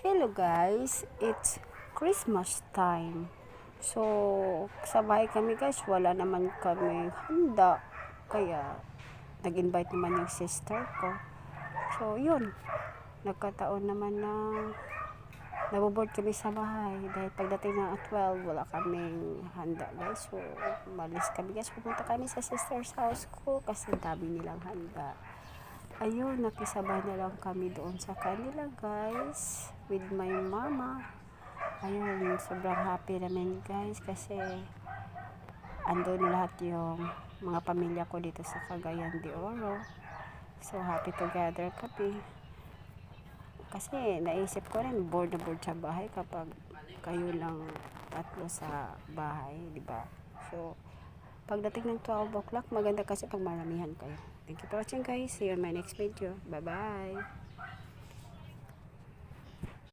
Hello guys, it's Christmas time. So, sa bahay kami guys, wala naman kami handa. Kaya, nag-invite naman yung sister ko. So, yun. Nagkataon naman na naboboard kami sa bahay. Dahil pagdating ng 12, wala kaming handa guys. So, malis kami guys. Pupunta kami sa sister's house ko kasi dami nilang handa. Ayun, nakisabay na lang kami doon sa kanila guys with my mama. Ayun, sobrang happy namin guys kasi andun lahat yung mga pamilya ko dito sa Cagayan de Oro. So happy together kami kasi naisip ko rin bored na bored sa bahay kapag kayo lang tatlo sa bahay, di ba? So pagdating ng 12 o'clock, maganda kasi pag maramihan kayo. Thank you for watching guys. See you in my next video. Bye-bye.